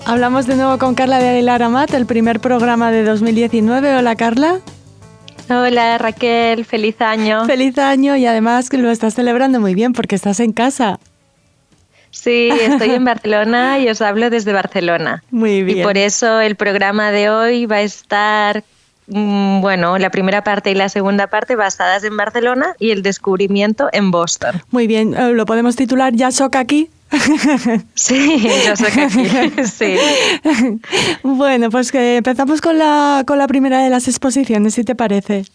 Hablamos de nuevo con Carla de Aguilar Amat, el primer programa de 2019. Hola, Carla. Hola, Raquel. Feliz año. Feliz año, y además que lo estás celebrando muy bien porque estás en casa. Sí, estoy en Barcelona y os hablo desde Barcelona. Muy bien. Y por eso el programa de hoy va a estar, la primera parte y la segunda parte basadas en Barcelona y el descubrimiento en Boston. Muy bien, lo podemos titular ¿Ya Soca aquí? Sí, yo soy aquí, sí. Bueno, pues que empezamos con la primera de las exposiciones, si te parece.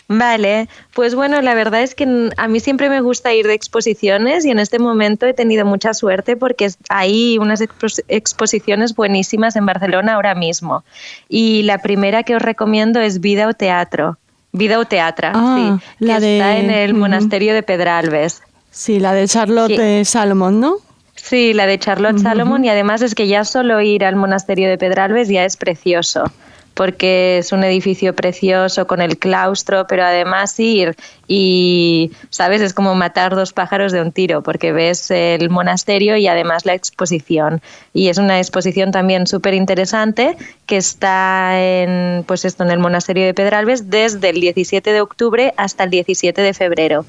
Vale, pues bueno, la verdad es que a mí siempre me gusta ir de exposiciones y en este momento he tenido mucha suerte porque hay unas exposiciones buenísimas en Barcelona ahora mismo. Y la primera que os recomiendo es Vida o Teatro. Vida o Teatra, sí, que está en el monasterio de Pedralbes. Sí, la de Charlotte Salomon, ¿no? Sí, la de Charlotte Salomon, y además es que ya solo ir al monasterio de Pedralbes ya es precioso, porque es un edificio precioso con el claustro, pero además ir y, ¿sabes? Es como matar dos pájaros de un tiro, porque ves el monasterio y además la exposición. Y es una exposición también súper interesante que está en el monasterio de Pedralbes desde el 17 de octubre hasta el 17 de febrero.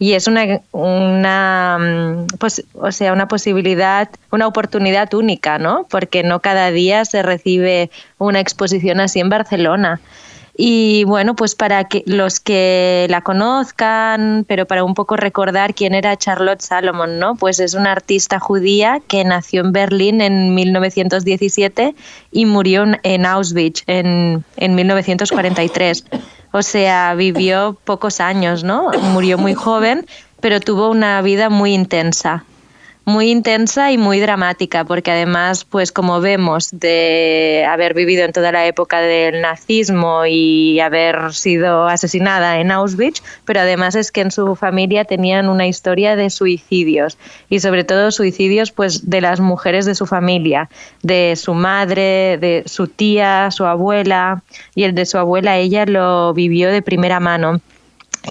Y es una posibilidad, una oportunidad única, ¿no? Porque no cada día se recibe una exposición así en Barcelona. Y bueno, pues para que los que la conozcan, pero para un poco recordar quién era Charlotte Salomon, ¿no? Pues es una artista judía que nació en Berlín en 1917 y murió en Auschwitz en 1943. O sea, vivió pocos años, ¿no? Murió muy joven, pero tuvo una vida muy intensa y muy dramática, porque además, pues como vemos, de haber vivido en toda la época del nazismo y haber sido asesinada en Auschwitz, pero además es que en su familia tenían una historia de suicidios, y sobre todo suicidios pues de las mujeres de su familia, de su madre, de su tía, su abuela, y el de su abuela ella lo vivió de primera mano.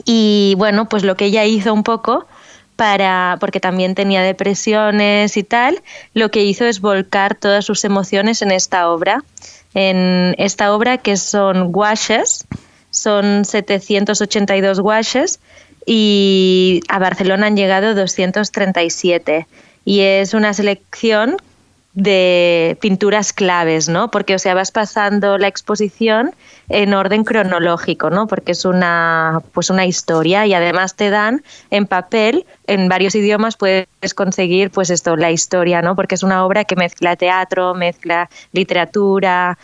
Y bueno, pues lo que ella hizo un poco porque también tenía depresiones y tal, lo que hizo es volcar todas sus emociones en esta obra que son gouaches, son 782 gouaches, y a Barcelona han llegado 237, y es una selección de pinturas claves, ¿no? Porque, o sea, vas pasando la exposición en orden cronológico, ¿no? Porque es una historia, y además te dan en papel, en varios idiomas puedes conseguir pues esto, la historia, ¿no? Porque es una obra que mezcla teatro, mezcla literatura,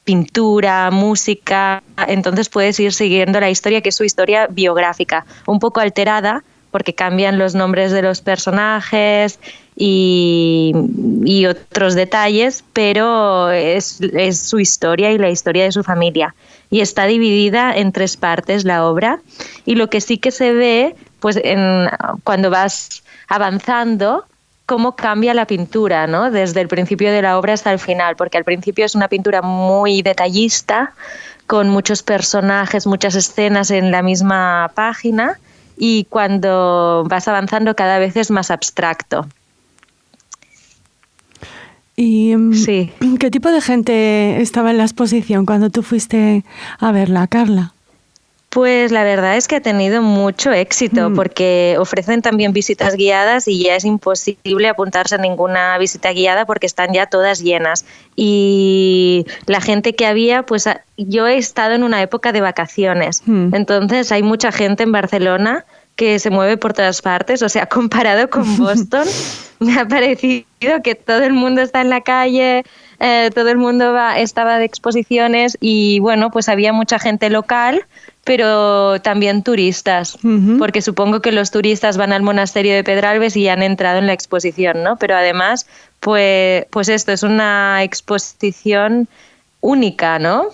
pintura, música, entonces puedes ir siguiendo la historia, que es su historia biográfica, un poco alterada porque cambian los nombres de los personajes y otros detalles, pero es su historia y la historia de su familia. Y está dividida en 3 partes la obra, y lo que sí que se ve pues cuando vas avanzando, cómo cambia la pintura, ¿no? Desde el principio de la obra hasta el final, porque al principio es una pintura muy detallista, con muchos personajes, muchas escenas en la misma página, y cuando vas avanzando cada vez es más abstracto. ¿Y sí. qué tipo de gente estaba en la exposición cuando tú fuiste a verla, Carla? Pues la verdad es que ha tenido mucho éxito, porque ofrecen también visitas guiadas y ya es imposible apuntarse a ninguna visita guiada porque están ya todas llenas. Y la gente que había, pues yo he estado en una época de vacaciones, entonces hay mucha gente en Barcelona que se mueve por todas partes, o sea, comparado con Boston, me ha parecido que todo el mundo está en la calle, todo el mundo estaba de exposiciones, y bueno, pues había mucha gente local, pero también turistas, porque supongo que los turistas van al monasterio de Pedralbes y han entrado en la exposición, ¿no? Pero además, pues esto es una exposición única, ¿no?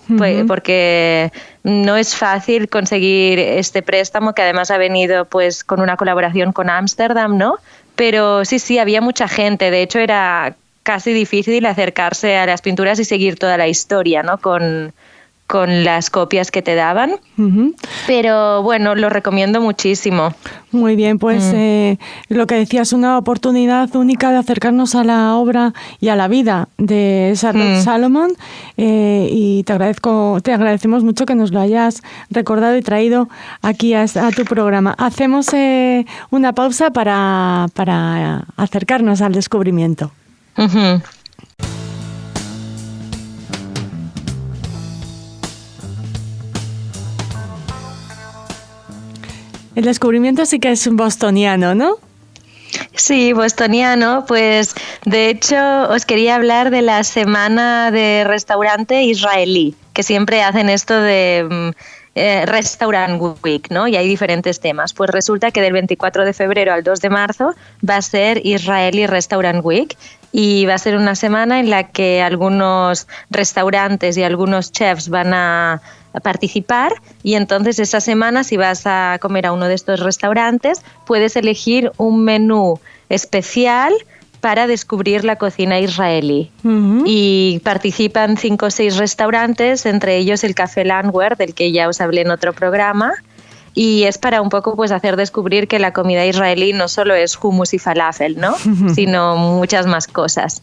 Porque no es fácil conseguir este préstamo, que además ha venido pues con una colaboración con Ámsterdam, ¿no? Pero sí, había mucha gente. De hecho, era casi difícil acercarse a las pinturas y seguir toda la historia, ¿no? Con con las copias que te daban. Uh-huh. Pero bueno, lo recomiendo muchísimo. Muy bien, pues lo que decías, una oportunidad única de acercarnos a la obra y a la vida de Charlotte Salomon, y te agradecemos mucho que nos lo hayas recordado y traído aquí a tu programa. Hacemos una pausa para acercarnos al descubrimiento. Uh-huh. El descubrimiento sí que es bostoniano, ¿no? Sí, bostoniano. Pues de hecho os quería hablar de la semana de restaurante israelí, que siempre hacen esto de Restaurant Week, ¿no? Y hay diferentes temas. Pues resulta que del 24 de febrero al 2 de marzo va a ser Israeli Restaurant Week, y va a ser una semana en la que algunos restaurantes y algunos chefs van a participar, y entonces esa semana, si vas a comer a uno de estos restaurantes, puedes elegir un menú especial para descubrir la cocina israelí. Uh-huh. Y participan 5 o 6 restaurantes, entre ellos el Café Landwehr, del que ya os hablé en otro programa, y es para un poco pues hacer descubrir que la comida israelí no solo es hummus y falafel, ¿no? Sino muchas más cosas.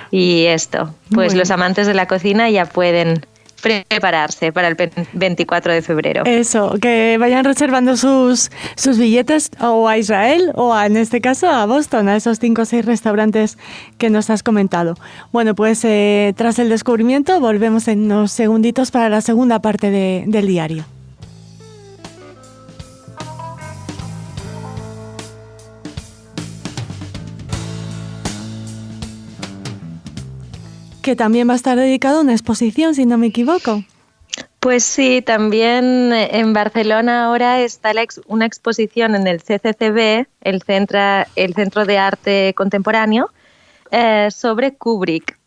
Y esto, pues los amantes de la cocina ya pueden prepararse para el 24 de febrero. Eso, que vayan reservando sus billetes o a Israel o en este caso a Boston, a esos 5 o 6 restaurantes que nos has comentado. Bueno, pues tras el descubrimiento volvemos en unos segunditos para la segunda parte del diario. Que también va a estar dedicado a una exposición, si no me equivoco. Pues sí, también en Barcelona ahora está una exposición en el CCCB, el Centro de Arte Contemporáneo, sobre Kubrick.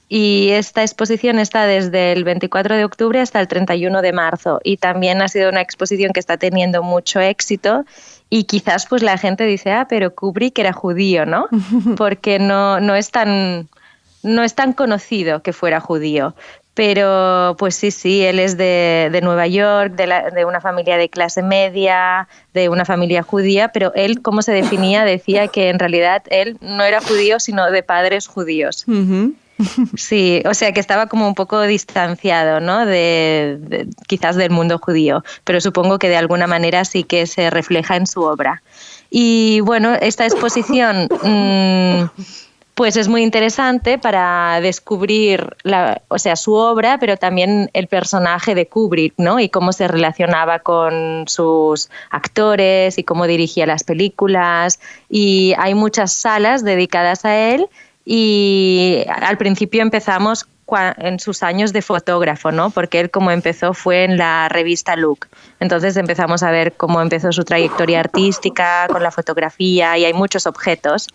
Y esta exposición está desde el 24 de octubre hasta el 31 de marzo. Y también ha sido una exposición que está teniendo mucho éxito. Y quizás pues la gente dice, pero Kubrick era judío, ¿no? Porque no es tan conocido que fuera judío, pero pues sí, él es de Nueva York, de una familia de clase media, de una familia judía, pero él, ¿cómo se definía? Decía que en realidad él no era judío, sino de padres judíos. Uh-huh. Sí, o sea que estaba como un poco distanciado, ¿no? Quizás del mundo judío, pero supongo que de alguna manera sí que se refleja en su obra. Y bueno, esta exposición pues es muy interesante para descubrir su obra, pero también el personaje de Kubrick, ¿no? Y cómo se relacionaba con sus actores y cómo dirigía las películas. Y hay muchas salas dedicadas a él, y al principio empezamos en sus años de fotógrafo, ¿no? Porque él, como empezó, fue en la revista Look. Entonces empezamos a ver cómo empezó su trayectoria artística con la fotografía, y hay muchos objetos.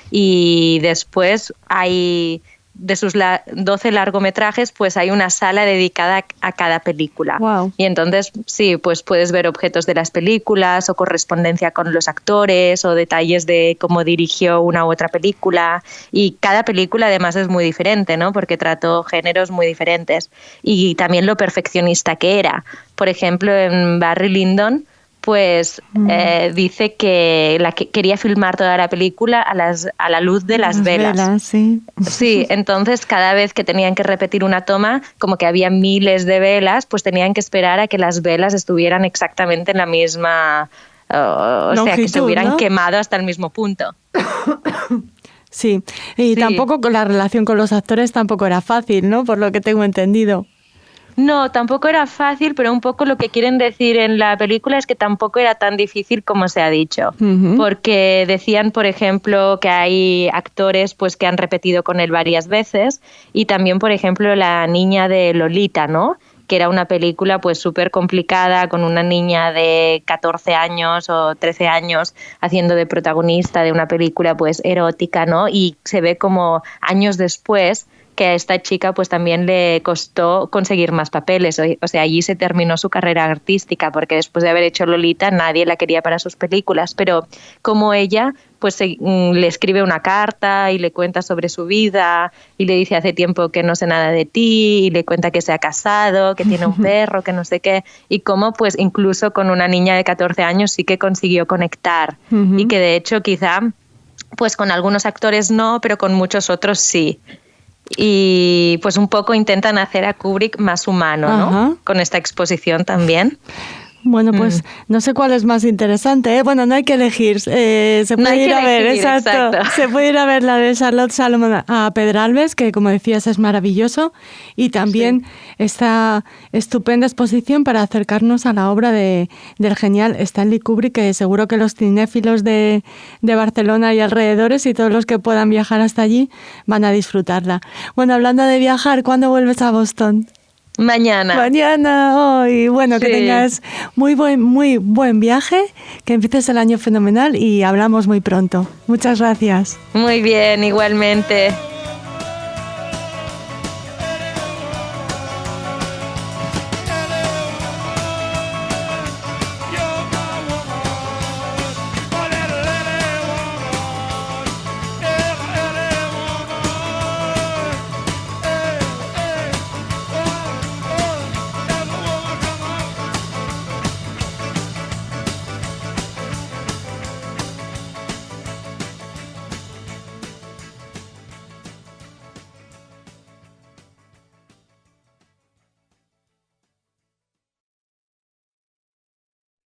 Y después hay, de sus 12 largometrajes, pues hay una sala dedicada a cada película. Wow. Y entonces sí, pues puedes ver objetos de las películas o correspondencia con los actores o detalles de cómo dirigió una u otra película. Y cada película además es muy diferente, ¿no? Porque trató géneros muy diferentes. Y también lo perfeccionista que era. Por ejemplo, en Barry Lyndon, pues dice que quería filmar toda la película a la luz de las velas. Sí. Sí, entonces cada vez que tenían que repetir una toma, como que había miles de velas, pues tenían que esperar a que las velas estuvieran exactamente en la misma, longitud, sea, que se hubieran, ¿no?, quemado hasta el mismo punto. Sí, y sí, tampoco la relación con los actores tampoco era fácil, ¿no? Por lo que tengo entendido. No, tampoco era fácil, pero un poco lo que quieren decir en la película es que tampoco era tan difícil como se ha dicho. Uh-huh. Porque decían, por ejemplo, que hay actores pues que han repetido con él varias veces, y también, por ejemplo, la niña de Lolita, ¿no?, que era una película pues súper complicada, con una niña de 14 años o 13 años haciendo de protagonista de una película pues erótica, ¿no? Y se ve como años después que a esta chica pues también le costó conseguir más papeles. O sea, allí se terminó su carrera artística, porque después de haber hecho Lolita nadie la quería para sus películas, pero como ella pues le escribe una carta y le cuenta sobre su vida y le dice hace tiempo que no sé nada de ti, y le cuenta que se ha casado, que tiene un perro, que no sé qué, y cómo pues incluso con una niña de 14 años sí que consiguió conectar, y que de hecho quizá pues con algunos actores no, pero con muchos otros sí. Y pues un poco intentan hacer a Kubrick más humano, ¿no? Con esta exposición también. Bueno, pues no sé cuál es más interesante, ¿eh? Bueno, no hay que elegir, se puede ir a ver, exacto. Se puede ir a ver la de Charlotte Salomon a Pedralbes, que como decías es maravilloso, y también esta estupenda exposición para acercarnos a la obra del genial Stanley Kubrick, que seguro que los cinéfilos de Barcelona y alrededores y todos los que puedan viajar hasta allí van a disfrutarla. Bueno, hablando de viajar, ¿cuándo vuelves a Boston? Mañana hoy. Bueno, que tengas muy buen viaje, que empieces el año fenomenal y hablamos muy pronto. Muchas gracias. Muy bien, igualmente.